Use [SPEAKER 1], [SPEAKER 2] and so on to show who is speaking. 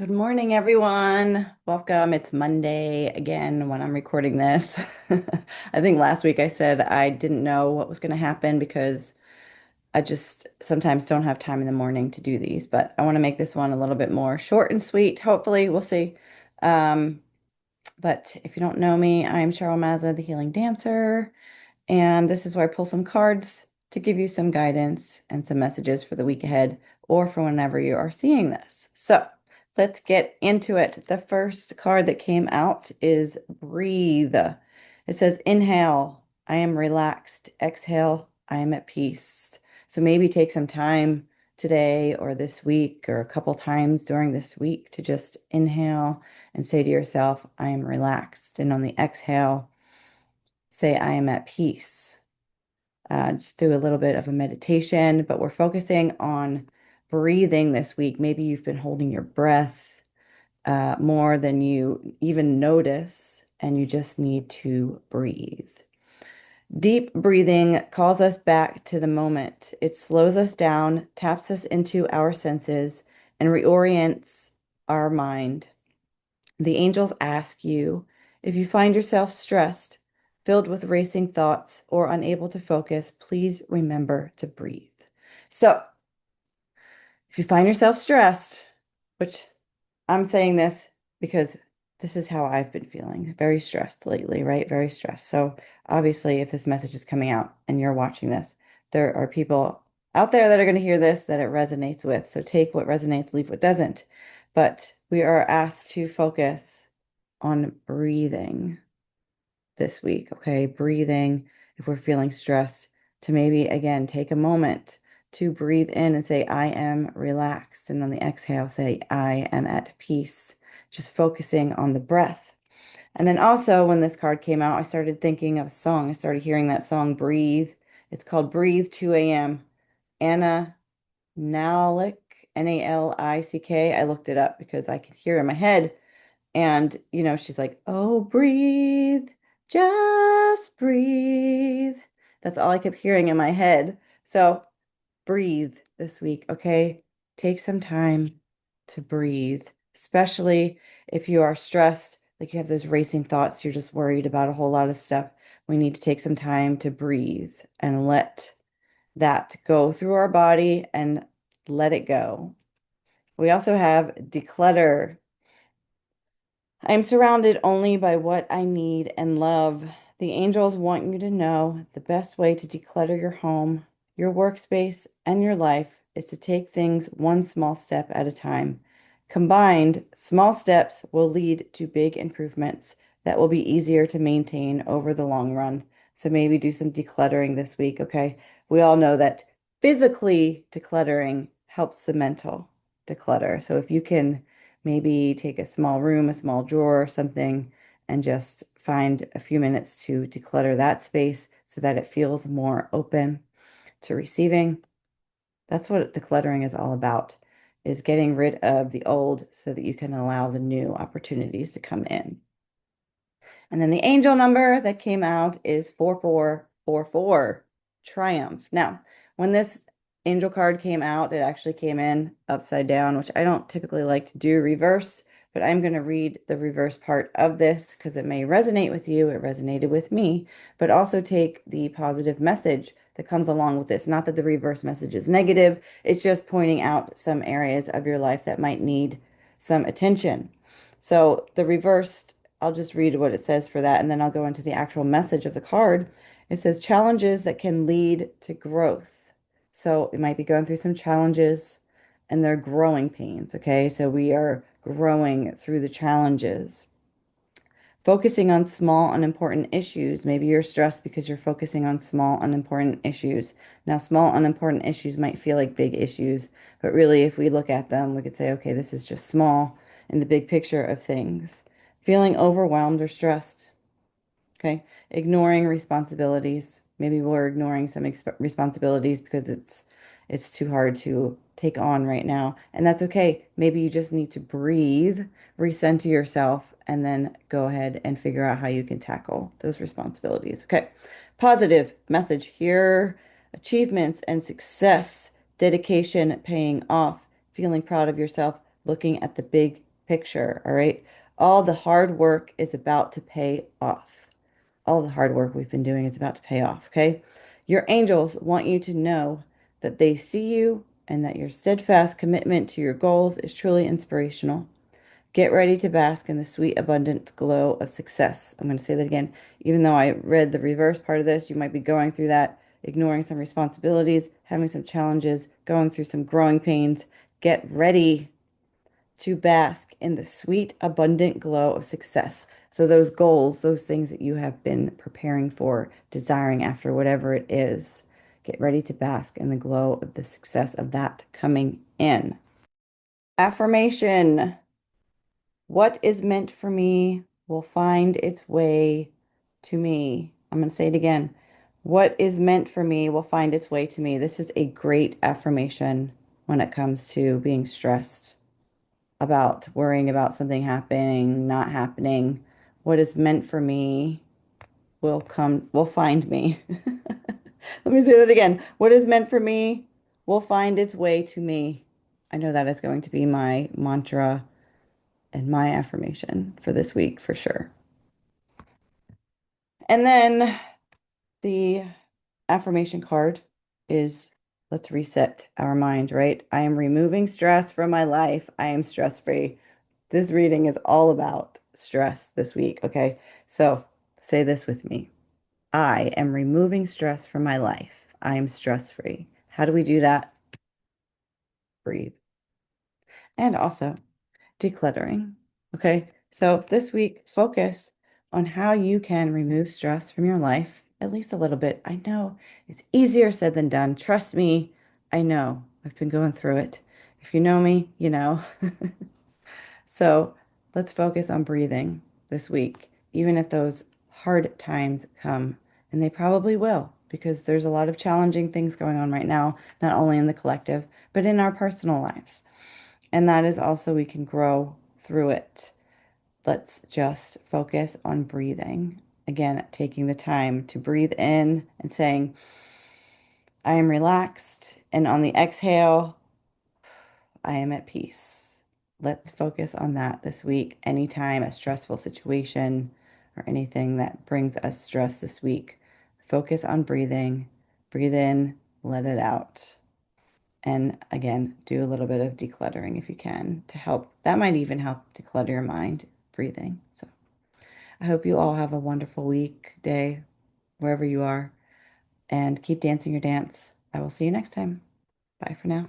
[SPEAKER 1] Good morning, everyone. Welcome. It's Monday again when I'm recording this. I think last week I said I didn't know what was going to happen because I just sometimes don't have time in the morning to do these, but I want to make this one a little bit more short and sweet. Hopefully, we'll see. Um, but if you don't know me, I'm Cheryl Mazza, the Healing Dancer, and this is where I pull some cards to give you some guidance and some messages for the week ahead or for whenever you are seeing this. So let's get into it. The first card that came out is breathe. It says, inhale, I am relaxed. Exhale, I am at peace. So maybe take some time today or this week or a couple times during this week to just inhale and say to yourself, I am relaxed. And on the exhale, say, I am at peace. Just do a little bit of a meditation, but we're focusing on breathing this week. Maybe you've been holding your breath more than you even notice, and you just need to breathe. Deep breathing calls us back to the moment. It slows us down, taps us into our senses, and reorients our mind. The angels ask you if you find yourself stressed, filled with racing thoughts, or unable to focus, please remember to breathe. So, if you find yourself stressed, which I'm saying this because this is how I've been feeling, very stressed lately, right? Very stressed. So, obviously, if this message is coming out and you're watching this, there are people out there that are going to hear this that it resonates with. So, take what resonates, leave what doesn't. But we are asked to focus on breathing this week, okay? Breathing, if we're feeling stressed, to maybe again take a moment to breathe in and say, I am relaxed. And on the exhale, say, I am at peace, just focusing on the breath. And then also, when this card came out, I started thinking of a song. I started hearing that song, Breathe. It's called Breathe 2 a.m. Anna Nalick, Nalick. I looked it up because I could hear it in my head. And, she's like, oh, breathe, just breathe. That's all I kept hearing in my head. So breathe this week, okay? Take some time to breathe, especially if you are stressed, like you have those racing thoughts, you're just worried about a whole lot of stuff. We need to take some time to breathe and let that go through our body and let it go. We also have declutter. I am surrounded only by what I need and love. The angels want you to know the best way to declutter your home, your workspace, and your life is to take things one small step at a time. Combined, small steps will lead to big improvements that will be easier to maintain over the long run. So maybe do some decluttering this week, okay? We all know that physically decluttering helps the mental declutter. So if you can maybe take a small room, a small drawer or something, and just find a few minutes to declutter that space so that it feels more open to receiving. That's what decluttering is all about, is getting rid of the old so that you can allow the new opportunities to come in. And then the angel number that came out is 4444, Triumph. Now, when this angel card came out, it actually came in upside down, which I don't typically like to do reverse, but I'm going to read the reverse part of this because it may resonate with you. It resonated with me, but also take the positive message that comes along with this. Not that the reverse message is negative, it's just pointing out some areas of your life that might need some attention. So the reversed, I'll just read what it says for that, and then I'll go into the actual message of the card. It says challenges that can lead to growth. So it might be going through some challenges and they're growing pains, okay? So we are growing through the challenges. Focusing on small, unimportant issues. Maybe you're stressed because you're focusing on small, unimportant issues. Now, small, unimportant issues might feel like big issues, but really, if we look at them, we could say, okay, this is just small in the big picture of things. Feeling overwhelmed or stressed. Okay. Ignoring responsibilities. Maybe we're ignoring some responsibilities because it's too hard to take on right now. And that's okay. Maybe you just need to breathe, recenter yourself, and then go ahead and figure out how you can tackle those responsibilities. Okay. Positive message here. Achievements and success, dedication paying off, feeling proud of yourself, looking at the big picture, all right? All the hard work is about to pay off. All the hard work we've been doing is about to pay off, okay? Your angels want you to know that they see you and that your steadfast commitment to your goals is truly inspirational. Get ready to bask in the sweet, abundant glow of success. I'm going to say that again. Even though I read the reverse part of this, you might be going through that, ignoring some responsibilities, having some challenges, going through some growing pains. Get ready to bask in the sweet, abundant glow of success. So, those goals, those things that you have been preparing for, desiring after, whatever it is, get ready to bask in the glow of the success of that coming in. Affirmation. What is meant for me will find its way to me. I'm going to say it again. What is meant for me will find its way to me. This is a great affirmation when it comes to being stressed about worrying about something happening, not happening. What is meant for me will find me. Let me say that again. What is meant for me will find its way to me. I know that is going to be my mantra and my affirmation for this week for sure. And then the affirmation card is let's reset our mind, right? I am removing stress from my life. I am stress free. This reading is all about stress this week, okay? So say this with me. I am removing stress from my life. I am stress free. How do we do that? Breathe. And also decluttering. Okay. So this week, focus on how you can remove stress from your life, at least a little bit. I know it's easier said than done. Trust me, I know. I've been going through it. If you know me, you know. So let's focus on breathing this week, even if those hard times come. And they probably will, because there's a lot of challenging things going on right now, not only in the collective, but in our personal lives. And that is also, we can grow through it. Let's just focus on breathing. Again, taking the time to breathe in and saying, I am relaxed. And on the exhale, I am at peace. Let's focus on that this week. Anytime a stressful situation or anything that brings us stress this week, focus on breathing. Breathe in, let it out. And again, do a little bit of decluttering if you can to help. That might even help declutter your mind, breathing. So I hope you all have a wonderful week, day, wherever you are, and keep dancing your dance. I will see you next time. Bye for now.